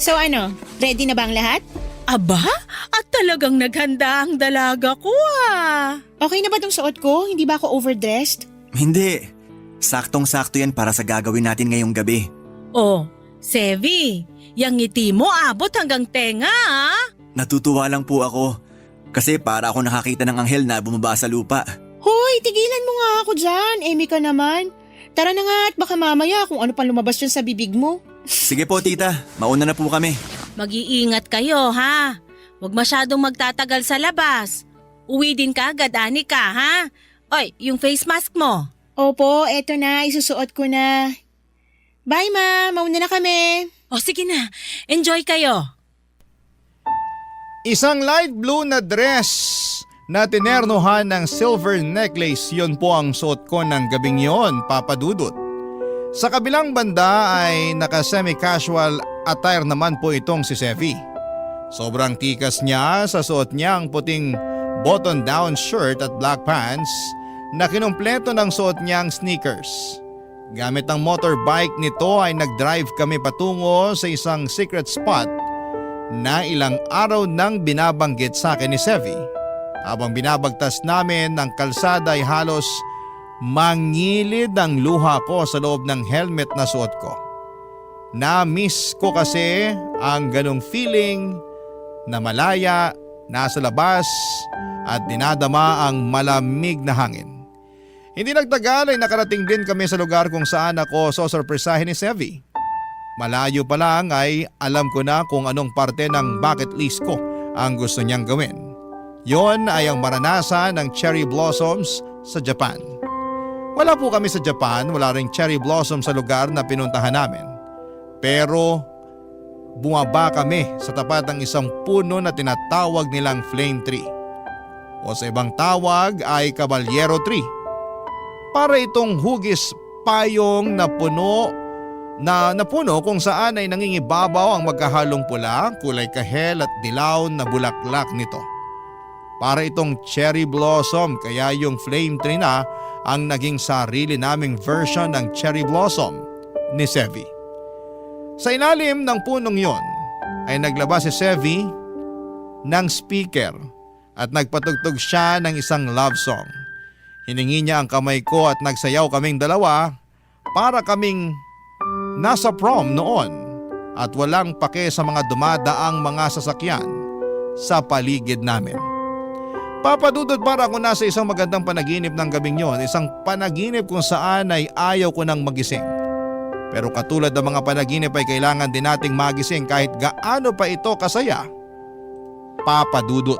So ano, ready na ba ang lahat? Aba, at talagang naghanda ang dalaga ko Okay na ba tong suot ko? Hindi ba ako overdressed? Hindi, saktong-sakto yan para sa gagawin natin ngayong gabi. Oh, Sevi, yung ngiti mo abot hanggang tenga Natutuwa lang po ako kasi para ako nakakita ng anghel na bumaba sa lupa. Hoy, tigilan mo nga ako dyan. Emi ka naman. Tara na nga at baka mamaya kung ano pang lumabas dyan sa bibig mo. Sige po tita, mauna na po kami. Mag-iingat kayo, ha? Huwag masyadong magtatagal sa labas. Uwi din ka agad, Anika, ha? Oy, yung face mask mo. Opo, eto na, isusuot ko na. Bye ma, mauna na kami. O sige na, enjoy kayo. Isang light blue na dress na tinernohan ng silver necklace, yun po ang suot ko ng gabing yon, Papa Dudut. Sa kabilang banda ay naka-semi-casual attire naman po itong si Sevi. Sobrang tikas niya sa suot niyang puting button-down shirt at black pants na kinumpleto ng suot niyang sneakers. Gamit ang motorbike nito ay nag-drive kami patungo sa isang secret spot na ilang araw nang binabanggit sa akin ni Sevi. Habang binabagtas namin ng kalsada ay halos mangilid ang luha ko sa loob ng helmet na suot ko. Na-miss ko kasi ang ganong feeling na malaya, nasa labas at dinadama ang malamig na hangin. Hindi nagtagal ay nakarating din kami sa lugar kung saan ako sosorpresahin ni Sevi. Malayo pa lang ay alam ko na kung anong parte ng bucket list ko ang gusto niyang gawin. Yon ay ang maranasan ng cherry blossoms sa Japan. Wala po kami sa Japan, wala ring cherry blossom sa lugar na pinuntahan namin. Pero bumaba kami sa tapat ng isang puno na tinatawag nilang flame tree. O sa ibang tawag ay caballero tree. Para itong hugis payong na puno kung saan ay nangingibabaw ang magkahalong pula, kulay kahel at dilaw na bulaklak nito. Para itong cherry blossom, kaya yung flame tree na ang naging sarili naming version ng cherry blossom ni Sevi. Sa ilalim ng punong yon ay naglabas si Sevi ng speaker at nagpatugtog siya ng isang love song. Hiningi niya ang kamay ko at nagsayaw kaming dalawa para kaming nasa prom noon at walang pake sa mga dumadaang mga sasakyan sa paligid namin. Papadudod para ako nasa isang magandang panaginip ng gabing yon, isang panaginip kung saan ay ayaw ko nang magising. Pero katulad ng mga panaginip ay kailangan din nating magising kahit gaano pa ito kasaya. Papadudod.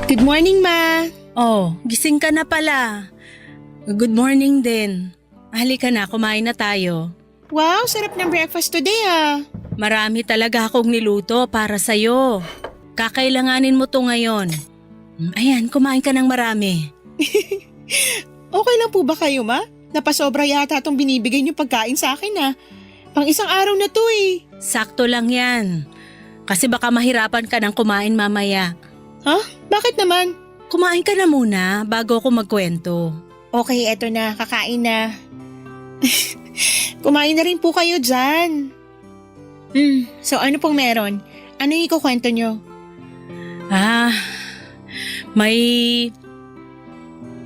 Good morning ma. Oh, gising ka na pala. Good morning din. Halika na, kumain na tayo. Wow, sarap ng breakfast today ah. Marami talaga akong niluto para sa'yo. Kakailanganin mo to ngayon. Ayan, kumain ka ng marami. Okay lang po ba kayo ma? Napasobra yata itong binibigay niyo pagkain sa akin ah. Pang isang araw na to eh. Sakto lang yan. Kasi baka mahirapan ka ng kumain mamaya. Ha? Bakit naman? Kumain ka na muna bago ako magkwento. Okay, eto na. Kakain na. Kumain na rin po kayo dyan. So ano pong meron? Ano yung ikukwento nyo? May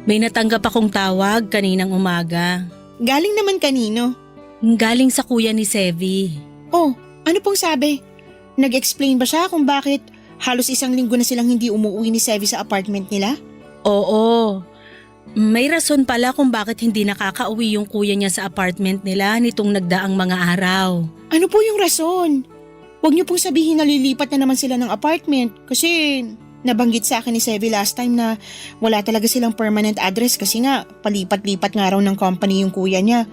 natanggap akong tawag kaninang umaga. Galing naman kanino? Galing sa kuya ni Sevi. Oh, ano pong sabi? Nag-explain ba siya kung bakit halos isang linggo na silang hindi umuwi ni Sevi sa apartment nila? Oo. May rason pala kung bakit hindi nakakauwi yung kuya niya sa apartment nila nitong nagdaang mga araw. Ano po yung rason? Huwag niyo pong sabihin na lilipat na naman sila ng apartment kasi nabanggit sa akin ni Sevi last time na wala talaga silang permanent address kasi nga palipat-lipat nga raw ng company yung kuya niya.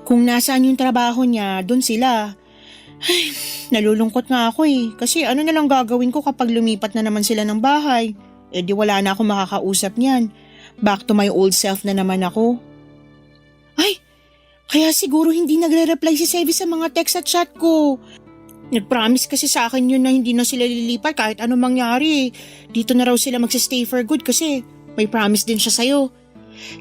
Kung nasaan yung trabaho niya, doon sila. Ay, nalulungkot nga ako eh kasi ano na lang gagawin ko kapag lumipat na naman sila ng bahay? Eh di wala na akong makakausap niyan. Back to my old self na naman ako. Ay, kaya siguro hindi nagre-reply si Sevi sa mga text at chat ko. Nag-promise kasi sa akin yun na hindi na sila lilipat kahit anong mangyari. Dito na raw sila magsistay for good kasi may promise din siya sa'yo.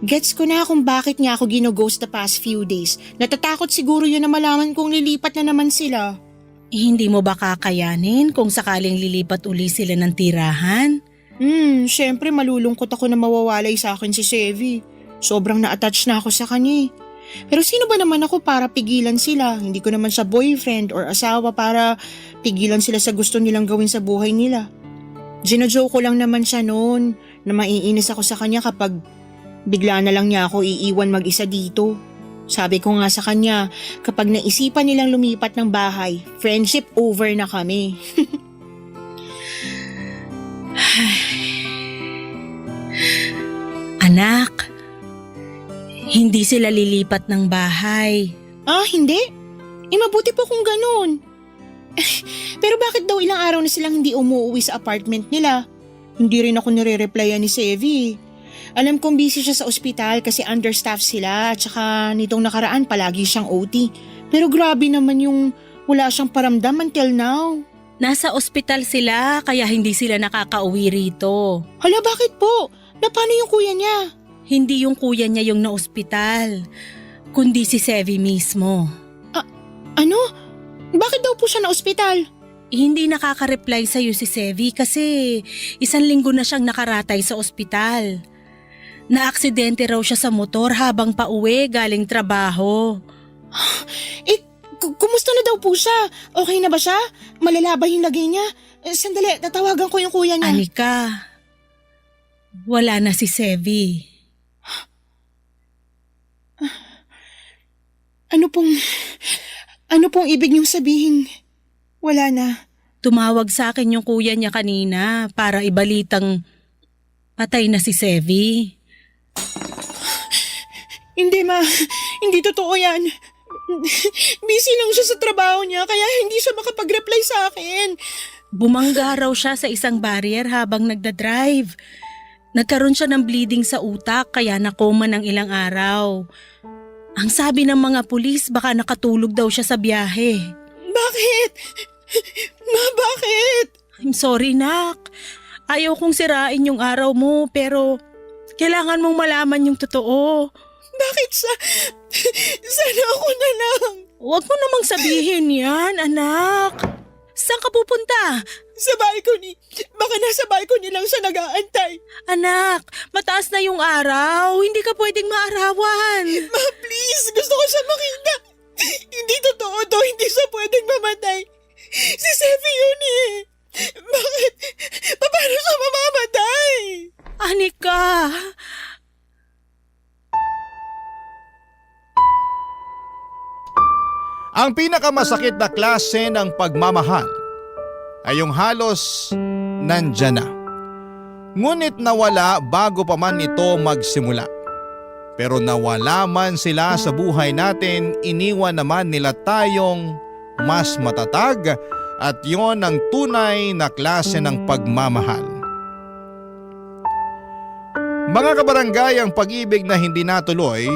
Gets ko na kung bakit niya ako gino-ghost the past few days. Natatakot siguro yun na malaman kong lilipat na naman sila. Hindi mo ba kakayanin kung sakaling lilipat uli sila ng tirahan? Syempre malulungkot ako na mawawalay sa akin si Sevi. Sobrang na-attach na ako sa kanya. Pero sino ba naman ako para pigilan sila? Hindi ko naman siya boyfriend or asawa para pigilan sila sa gusto nilang gawin sa buhay nila. Gino-joke ko lang naman siya noon na maiinis ako sa kanya kapag bigla na lang niya ako iiwan mag-isa dito. Sabi ko nga sa kanya, kapag naisipan nilang lumipat ng bahay, friendship over na kami. Anak, hindi sila lilipat ng bahay. Ah, hindi? Mabuti po kung ganun. Pero bakit daw ilang araw na silang hindi umuwi sa apartment nila? Hindi rin ako nire-replyan ni Sevi. Alam kong busy siya sa ospital kasi understaff sila at saka nitong nakaraan palagi siyang OT. Pero grabe naman yung wala siyang paramdam until now. Nasa ospital sila kaya hindi sila nakakauwi rito. Hala, bakit po? Na paano yung kuya niya? Hindi yung kuya niya yung na-ospital, kundi si Sevi mismo. Ano? Bakit daw po siya na ospital? Hindi nakaka-reply sa'yo si Sevi kasi 1 linggo na siyang nakaratay sa ospital. Naaksidente raw siya sa motor habang pauwi galing trabaho. Kumusta na daw po siya? Okay na ba siya? Malala ba yung lagay niya? Sandali, tatawagan ko yung kuya niya. Anika, wala na si Sevi. Ano pong ibig niyong sabihin? Wala na. Tumawag sa akin yung kuya niya kanina para ibalitang patay na si Sevi. Hindi ma, hindi totoo yan. Busy lang siya sa trabaho niya kaya hindi siya makapag-reply sa akin. Bumangga raw siya sa isang barrier habang nagdadrive. Nagkaroon siya ng bleeding sa utak kaya nakoma ng ilang araw. Ang sabi ng mga pulis baka nakatulog daw siya sa biyahe. Bakit? Ma, bakit? I'm sorry, nak. Ayaw kong sirain yung araw mo pero kailangan mong malaman yung totoo. Bakit sana ako na lang? Huwag mo namang sabihin yan, anak. Saan ka pupunta? Sa balcony. Baka nasa balcony lang siya nag-aantay. Anak, mataas na yung araw. Hindi ka pwedeng maarawan. Ma, please. Gusto ko siya makita. Hindi totoo to. Hindi siya pwedeng mamatay. Si Sevi yun eh. Bakit? Paano siya mamamatay? Anika. Ang pinakamasakit na klase ng pagmamahal ay yung halos nandyan na. Ngunit nawala bago pa man ito magsimula. Pero nawala man sila sa buhay natin, iniwan naman nila tayong mas matatag at yon ang tunay na klase ng pagmamahal. Mga kabarangay, ang pag-ibig na hindi natuloy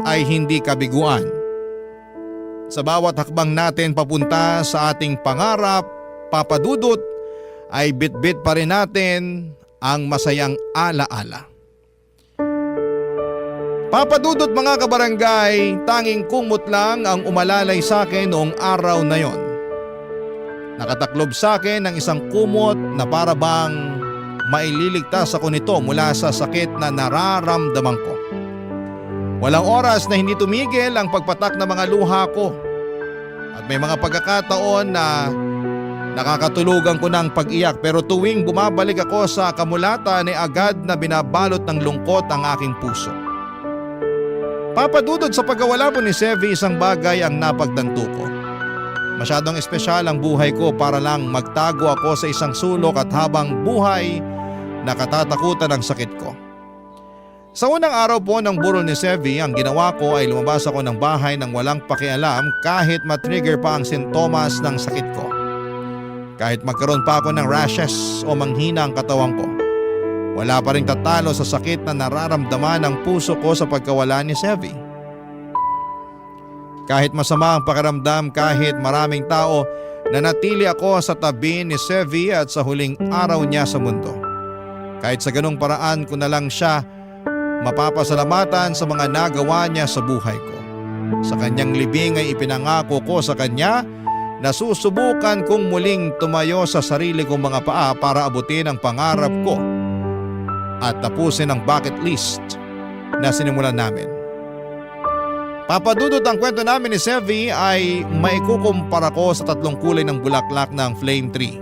ay hindi kabiguan. Sa bawat hakbang natin papunta sa ating pangarap, papadudot, ay bitbit pa rin natin ang masayang alaala. Papadudot mga kabarangay, tanging kumot lang ang umalalay sa akin noong araw na yon. Nakataklob sa akin ng isang kumot na para bang maililigtas ako nito mula sa sakit na nararamdaman ko. Walang oras na hindi tumigil ang pagpatak ng mga luha ko. At may mga pagkakataon na nakakatulugan ko ng pag-iyak pero tuwing bumabalik ako sa kamulatan ay agad na binabalot ng lungkot ang aking puso. Papadudod sa pagkawala po ni Sevi, isang bagay ang napagtanto ko. Masyadong espesyal ang buhay ko para lang magtago ako sa isang sulok at habang buhay nakatatakutan ang sakit ko. Sa unang araw po ng burol ni Sevi, ang ginawa ko ay lumabas ako ng bahay nang walang pakialam kahit matrigger pa ang sintomas ng sakit ko. Kahit magkaroon pa ako ng rashes o manghina ang katawan ko, wala pa rin tatalo sa sakit na nararamdaman ng puso ko sa pagkawala ni Sevi. Kahit masama ang pakiramdam, kahit maraming tao, nanatili ako sa tabi ni Sevi at sa huling araw niya sa mundo. Kahit sa ganung paraan ko na lang siya mapapasalamatan sa mga nagawa niya sa buhay ko. Sa kanyang libing ay ipinangako ko sa kanya na susubukan kong muling tumayo sa sarili kong mga paa para abutin ang pangarap ko at tapusin ang bucket list na sinimulan namin. Papadudot ang kwento namin ni Sevi ay maikukumpara ko sa 3 kulay ng bulaklak ng flame tree.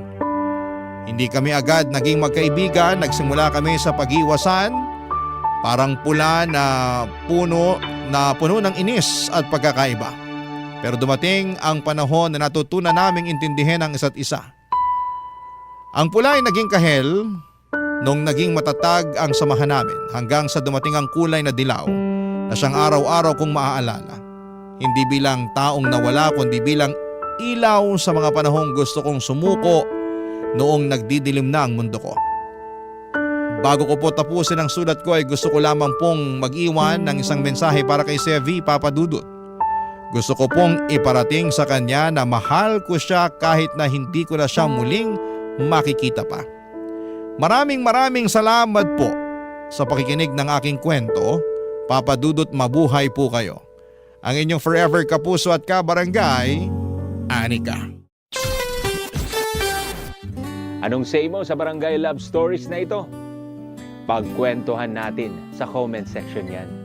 Hindi kami agad naging magkaibigan, nagsimula kami sa pag-iwasan, parang pula na puno ng inis at pagkakaiba. Pero dumating ang panahon na natutunan naming intindihin ang isa't isa. Ang pula ay naging kahel nung naging matatag ang samahan namin hanggang sa dumating ang kulay na dilaw na siyang araw-araw kong maaalala. Hindi bilang taong nawala kundi bilang ilaw sa mga panahong gusto kong sumuko noong nagdidilim na ang mundo ko. Bago ko po tapusin ang sulat ko ay gusto ko lamang pong mag-iwan ng isang mensahe para kay Sevi, Papa Dudut. Gusto ko pong iparating sa kanya na mahal ko siya kahit na hindi ko na siya muling makikita pa. Maraming salamat po sa pakikinig ng aking kwento. Papa Dudut, mabuhay po kayo. Ang inyong forever kapuso at kabarangay, Anika. Anong say mo sa Barangay Love Stories na ito? Pagkwentuhan natin sa comment section yan.